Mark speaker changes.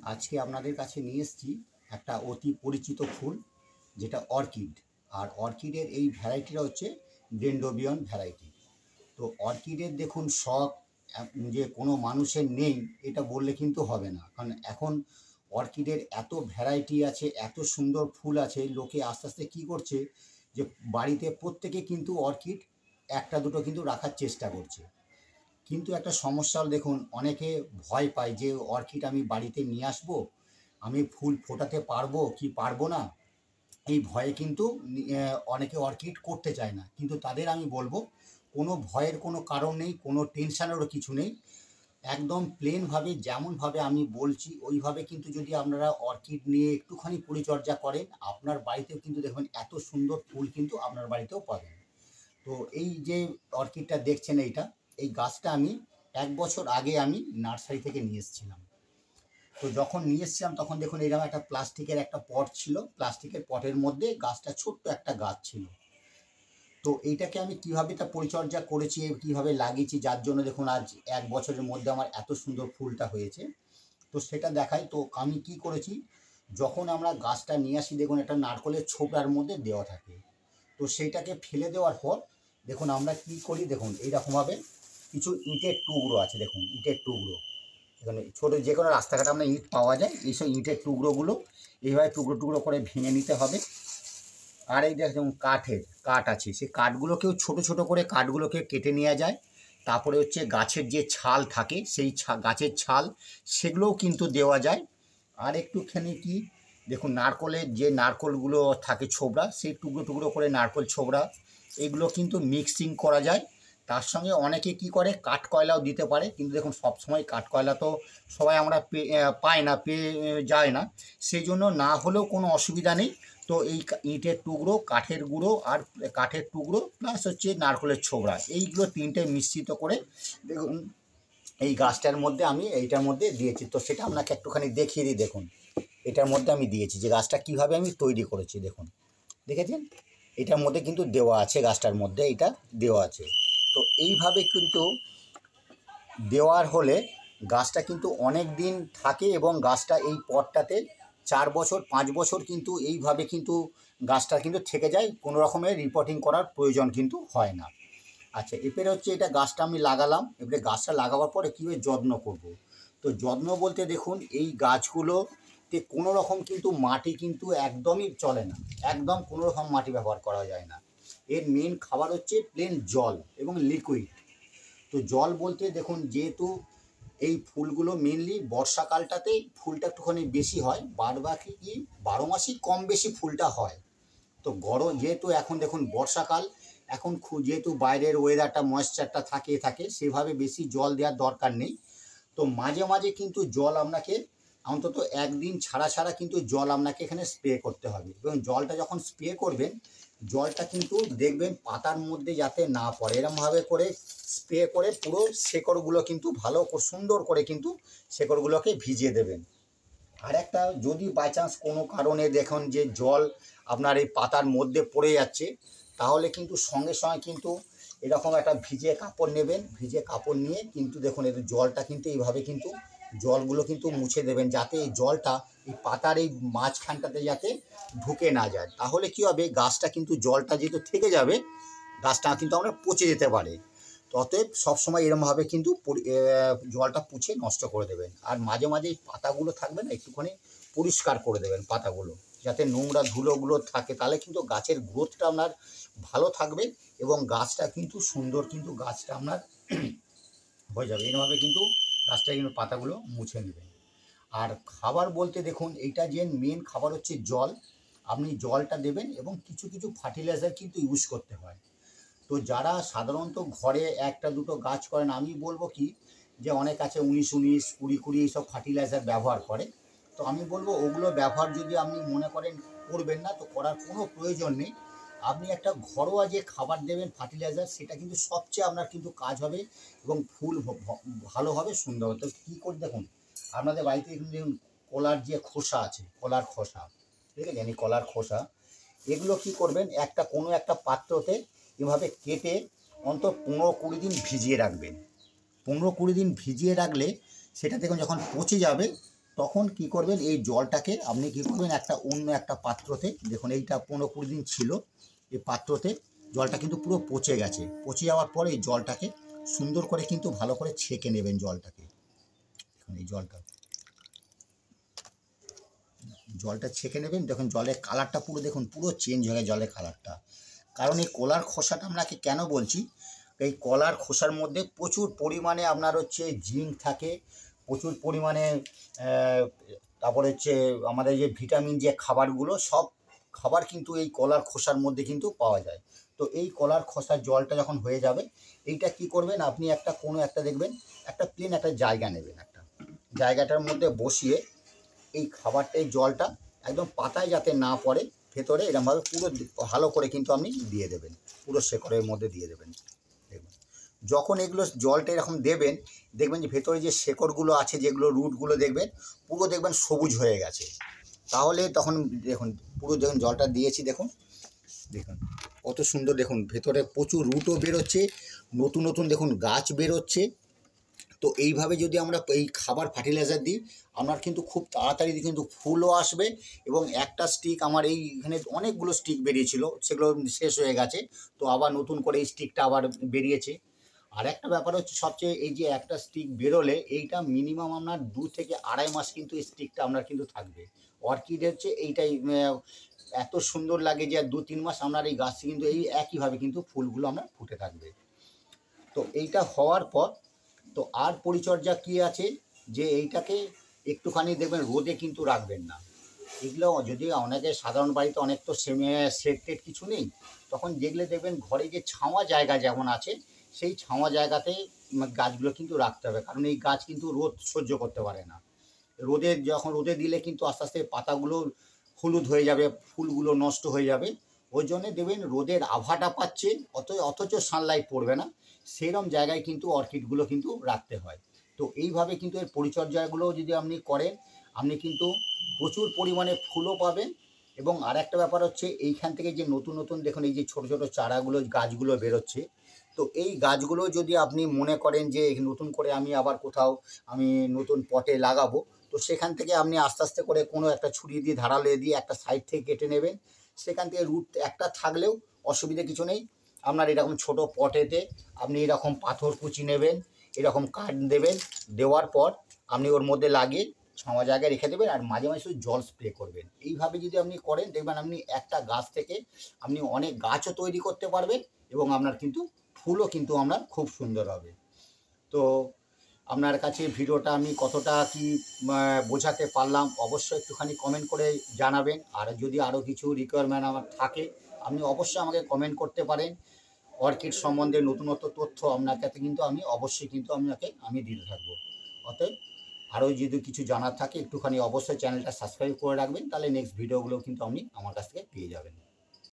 Speaker 1: আজকে আপনাদের কাছে নিয়ে এসেছি একটা অতি পরিচিত ফুল, যেটা অর্কিড। আর অর্কিডের এই ভ্যারাইটিটা হচ্ছে ডেন্ড্রোবিয়ন ভ্যারাইটি। তো অর্কিডের দেখুন শখ যে কোনো মানুষের নেই এটা বললে কিন্তু হবে না, কারণ এখন অর্কিডের এত ভ্যারাইটি আছে, এত সুন্দর ফুল আছে, লোকে আস্তে আস্তে কী করছে যে বাড়িতে প্রত্যেকে কিন্তু অর্কিড একটা দুটো কিন্তু রাখার চেষ্টা করছে। কিন্তু একটা সমস্যা হল, দেখুন অনেকে ভয় পায় যে অর্কিড আমি বাড়িতে নিয়ে আসবো, আমি ফুল ফোটাতে পারবো কি পারবো না, এই ভয়ে কিন্তু অনেকে অর্কিড করতে চায় না। কিন্তু তাদের আমি বলবো কোনো ভয়ের কোনো কারণ নেই, কোনো টেনশানেরও কিছু নেই। একদম প্লেনভাবে যেমনভাবে আমি বলছি ওইভাবে কিন্তু যদি আপনারা অর্কিড নিয়ে একটুখানি পরিচর্যা করেন, আপনার বাড়িতেও কিন্তু দেখবেন এত সুন্দর ফুল কিন্তু আপনার বাড়িতেও পাবেন। তো এই যে অর্কিডটা দেখছেন, এই গাছটা আমি 1 বছর আগে আমি নার্সারি থেকে নিয়ে এসেছিলাম। তো যখন নিয়ে এসেছিলাম তখন দেখুন এরকম একটা প্লাস্টিকের একটা পট ছিল, প্লাস্টিকের পটের মধ্যে গাছটা ছোট্ট একটা গাছ ছিল। তো এইটাকে আমি কীভাবে তা পরিচর্যা করেছি, কীভাবে লাগিয়েছি, যার জন্য দেখুন আজ 1 বছরের মধ্যে আমার এত সুন্দর ফুলটা হয়েছে। তো সেটা দেখাই। তো আমি কি করেছি, যখন আমরা গাছটা নিয়ে আসি দেখুন একটা নারকেলের ছোবড়ার মধ্যে দেওয়া থাকে। তো সেইটাকে ফেলে দেওয়ার পর দেখুন আমরা কি করি, দেখুন এইরকমভাবে কিছু ইটের টুকরো আছে, দেখুন ইটের টুকরো, এখানে ছোটো যে কোনো রাস্তাঘাটে আমরা ইট পাওয়া যায়, এইসব ইটের টুকরোগুলো এইভাবে টুকরো টুকরো করে ভেঙে নিতে হবে। আর এই দেখুন কাঠ আছে, সেই কাঠগুলোকেও ছোটো ছোটো করে কাঠগুলোকে কেটে নেওয়া যায়। তারপরে হচ্ছে গাছের যে ছাল থাকে সেই গাছের ছাল সেগুলোও কিন্তু দেওয়া যায়। আর একটুখানি কি দেখুন নারকলের যে নারকলগুলো থাকে ছোবড়া, সেই টুকরো টুকরো করে নারকল ছোবড়া এগুলো কিন্তু মিক্সিং করা যায়। তার সঙ্গে অনেকে কি করে কাঠকয়লাও দিতে পারে, কিন্তু দেখুন সবসময় কাঠকয়লা তো সবাই আমরা পাই না, পেয়ে যায় না, সেই জন্য না হলেও কোনো অসুবিধা নেই। তো এই ইটের টুকরো, কাঠের গুঁড়ো আর কাঠের টুকরো প্লাস হচ্ছে নারকলের ছোবড়া, এইগুলো তিনটে মিশ্রিত করে দেখুন এই গাছটার মধ্যে আমি এইটার মধ্যে দিয়েছি। তো সেটা আপনাকে একটুখানি দেখিয়ে দিই। দেখুন এটার মধ্যে আমি দিয়েছি যে গাছটা কীভাবে আমি তৈরি করেছি, দেখুন দেখেছেন এটার মধ্যে কিন্তু দেওয়া আছে, গাছটার মধ্যে এটা দেওয়া আছে। তো এইভাবে কিন্তু দেওয়ার হলে গাছটা কিন্তু অনেক দিন থাকে এবং গাছটা এই পটটাতে 4 বছর 5 বছর কিন্তু এইভাবে কিন্তু গাছটা কিন্তু থেকে যায়, কোনো রকমের রিপোর্টিং করার প্রয়োজন কিন্তু হয় না। আচ্ছা, এবারে হচ্ছে এটা গাছটা আমি লাগালাম, এবারে গাছটা লাগাবার পরে কীভাবে যত্ন করব। তো যত্ন বলতে দেখুন এই গাছগুলোতে কোনো রকম কিন্তু মাটি কিন্তু একদমই চলে না, একদম কোনো রকম মাটি ব্যবহার করা যায় না। এর মেন খাবার হচ্ছে প্লেন জল এবং লিকুইড। তো জল বলতে দেখুন যেহেতু এই ফুলগুলো মেনলি বর্ষাকালটাতেই ফুলটা একটুখানি বেশি হয়, বাদ বাকি কি 12 মাসই কম বেশি ফুলটা হয়। তো গরম যেহেতু এখন দেখুন বর্ষাকাল, এখন যেহেতু বাইরের ওয়েদারটা ময়েশ্চারটা থাকে সেভাবে বেশি জল দেওয়ার দরকার নেই। তো মাঝে মাঝে কিন্তু জল আপনাকে অন্তত একদিন ছাড়া ছাড়া কিন্তু জল আপনাকে এখানে স্প্রে করতে হবে। এবং জলটা যখন স্প্রে করবেন, জলটা কিন্তু দেখবেন পাতার মধ্যে যাতে না পড়ে, এরমভাবে করে স্প্রে করে পুরো শেকড়গুলো কিন্তু ভালো সুন্দর করে কিন্তু শেকড়গুলোকে ভিজিয়ে দেবেন। আর একটা যদি বাই চান্স কোনো কারণে দেখুন যে জল আপনার এই পাতার মধ্যে পড়ে যাচ্ছে, তাহলে কিন্তু সঙ্গে সঙ্গে কিন্তু এরকম একটা ভিজে কাপড় নেবেন, ভিজে কাপড় নিয়ে কিন্তু দেখুন এই জলটা কিন্তু এইভাবে কিন্তু জলগুলো কিন্তু মুছে দেবেন, যাতে এই জলটা এই পাতার এই মাঝখানটাতে যাতে ঢুকে না যায়। তাহলে কি হবে, গাছটা কিন্তু জলটা যেহেতু থেকে যাবে, গাছটা কিন্তু আমরা পচে যেতে পারে। অতএব সবসময় এরমভাবে কিন্তু জলটা পুছে নষ্ট করে দেবেন। আর মাঝে মাঝে এই পাতাগুলো থাকবে না, একটুখানি পরিষ্কার করে দেবেন পাতাগুলো, যাতে নোংরা ধুলোগুলো থাকে, তাহলে কিন্তু গাছের গ্রোথটা আপনার ভালো থাকবে এবং গাছটা কিন্তু সুন্দর কিন্তু গাছটা আপনার হয়ে যাবে। এরমভাবে কিন্তু গাছটা কিন্তু পাতাগুলো মুছে নেবেন। আর খাবার বলতে দেখুন এইটা যে মেন খাবার হচ্ছে জল, আপনি জলটা দেবেন এবং কিছু কিছু ফার্টিলাইজার কিন্তু ইউজ করতে হয়। তো যারা সাধারণত ঘরে একটা দুটো গাছ করেন, আমি বলবো কি যে অনেক আছে 19-19 20-20 এইসব ফার্টিলাইজার ব্যবহার করে। তো আমি বলবো ওগুলো ব্যবহার যদি আপনি মনে করেন করবেন না, তো করার কোনো প্রয়োজন নেই। আপনি একটা ঘরোয়া যে খাবার দেবেন ফার্টিলাইজার, সেটা কিন্তু সবচেয়ে আপনার কিন্তু কাজ হবে এবং ফুল ভালো হবে, সুন্দর হবে। তো কী করে দেখুন আপনাদের বাড়িতে দেখুন কলার যে খোসা আছে, কলার খোসা, ঠিক আছে, এই কলার খোসা এগুলো কি করবেন কোনো একটা পাত্রতে এভাবে কেটে অন্তত 15-20 দিন ভিজিয়ে রাখবেন। 15-20 দিন ভিজিয়ে রাখলে সেটা দেখুন যখন পচে যাবে, তখন কি করবেন, এই জলটাকে আপনি কি করবেন অন্য একটা পাত্রতে, দেখুন এইটা 15-20 দিন ছিল, এই পাত্রতে জলটা কিন্তু পুরো পচে গেছে। পচে যাওয়ার পরে এই জলটাকে সুন্দর করে কিন্তু ভালো করে ছেঁকে নেবেন জলটাকে। দেখুন এই জলটা ছেঁকে নেবেন। দেখুন জলের কালারটা পুরো দেখুন পুরো চেঞ্জ হয়ে গেছে জলের কালারটা। কারণ এই কলার খোসাটা আপনাকে কেন বলছি, এই কলার খোসার মধ্যে প্রচুর পরিমাণে আপনার হচ্ছে জিঙ্ক থাকে, প্রচুর পরিমাণে তারপরে হচ্ছে আমাদের যে ভিটামিন যে খাবারগুলো, সব খাবার কিন্তু এই কলার খোসার মধ্যে কিন্তু পাওয়া যায়। তো এই কলার খোসার জলটা যখন হয়ে যাবে, এইটা কি করবেন আপনি কোনো একটা দেখবেন প্লেন একটা জায়গা নেবেন, জায়গাটার মধ্যে বসিয়ে এই খাবারটা এই জলটা একদম পাতায় যাতে না পড়ে, ভেতরে এরকমভাবে পুরো ভালো করে কিন্তু আপনি দিয়ে দেবেন, পুরো শেকড়ের মধ্যে দিয়ে দেবেন। দেখবেন যখন এগুলো জলটা এরকম দেবেন, দেখবেন যে ভেতরে যে শেকড়গুলো আছে, যেগুলো রুটগুলো দেখবেন পুরো দেখবেন সবুজ হয়ে গেছে। তাহলে তখন দেখুন পুরো দেখুন জলটা দিয়েছি, দেখুন কত সুন্দর, দেখুন ভেতরে প্রচুর রুটও বেরোচ্ছে, নতুন নতুন দেখুন গাছ বেরোচ্ছে। তো এইভাবে যদি আমরা এই খাবার ফার্টিলাইজার দিই, আপনার কিন্তু খুব তাড়াতাড়ি কিন্তু ফুলও আসবে। এবং একটা স্টিক আমার এইখানে অনেকগুলো স্টিক বেরিয়েছিল, সেগুলো শেষ হয়ে গেছে, তো আবার নতুন করে এই স্টিকটা আবার বেরিয়েছে। আর একটা ব্যাপার হচ্ছে সবচেয়ে, এই যে একটা স্টিক বেরোলে এইটা মিনিমাম আপনার 2 থেকে 2.5 মাস কিন্তু এই স্টিকটা আপনার কিন্তু থাকবে। অর্কিড হচ্ছে এইটাই এত সুন্দর লাগে যে 2-3 মাস আপনার এই গাছটি কিন্তু এই একইভাবে কিন্তু ফুলগুলো আপনার ফুটে থাকবে। তো এইটা হওয়ার পর তো আর পরিচর্যা কী আছে, যে এইটাকে একটুখানি দেখবেন রোদে কিন্তু রাখবেন না। এগুলো যদি অনেকে সাধারণ বাড়িতে অনেক তো শেড টেড কিছু নেই, তখন যেগুলো দেখবেন ঘরে যে ছাওয়া জায়গা যেমন আছে, সেই ছাওয়া জায়গাতে গাছগুলো কিন্তু রাখতে হবে। কারণ এই গাছ কিন্তু রোদ সহ্য করতে পারে না। রোদে দিলে কিন্তু আস্তে আস্তে পাতাগুলো হলুদ হয়ে যাবে, ফুলগুলো নষ্ট হয়ে যাবে। ওই জন্যে দেখবেন রোদের আভাটা পাচ্ছে, অথচ সানলাইট পড়বে না, সেরকম জায়গায় কিন্তু অর্কিডগুলো কিন্তু রাখতে হয়। তো এইভাবে কিন্তু এর পরিচর্যাগুলো যদি আপনি করেন, আপনি কিন্তু প্রচুর পরিমাণে ফুলও পাবেন। এবং আর একটা ব্যাপার হচ্ছে, এইখান থেকে যে নতুন নতুন দেখুন এই যে ছোটো ছোটো চারাগুলো গাছগুলো বেরোচ্ছে, তো এই গাছগুলো যদি আপনি মনে করেন যে নতুন করে আমি আবার কোথাও আমি নতুন পটে লাগাবো, তো সেখান থেকে আপনি আস্তে আস্তে করে কোনো একটা ছুরি দিয়ে ধারালো দিয়ে একটা সাইড থেকে কেটে নেবেন। সেখান থেকে রুট একটা থাকলেও অসুবিধে কিছু নেই। আপনার এরকম ছোটো পটেতে আপনি এরকম পাথর কুচি নেবেন, এরকম কাঠ দেবেন, দেওয়ার পর আপনি ওর মধ্যে লাগিয়ে ছাওয়া জায়গায় রেখে দেবেন, আর মাঝে মাঝে শুধু জল স্প্রে করবেন। এইভাবে যদি আপনি করেন, দেখবেন আপনি একটা গাছ থেকে আপনি অনেক গাছও তৈরি করতে পারবেন, এবং আপনার কিন্তু ফুলও কিন্তু আপনার খুব সুন্দর হবে। তো আপনার কাছে ভিডিওটা আমি কতটা কি বোঝাতে পারলাম, অবশ্যই একটুখানি কমেন্ট করে জানাবেন। আর যদি আরও কিছু রিকোয়ারমেন্ট আমার থাকে, আপনি অবশ্যই আমাকে কমেন্ট করতে পারেন। অর্কিড সম্বন্ধে নতুনত্ব তথ্য আপনাকে কিন্তু আমি অবশ্যই কিন্তু আমি দিতে থাকবো। অতএব আরও যদি কিছু জানার থাকে, একটুখানি অবশ্যই চ্যানেলটা সাবস্ক্রাইব করে রাখবেন, তাহলে নেক্সট ভিডিওগুলো কিন্তু আপনি আমার কাছ থেকে পেয়ে যাবেন।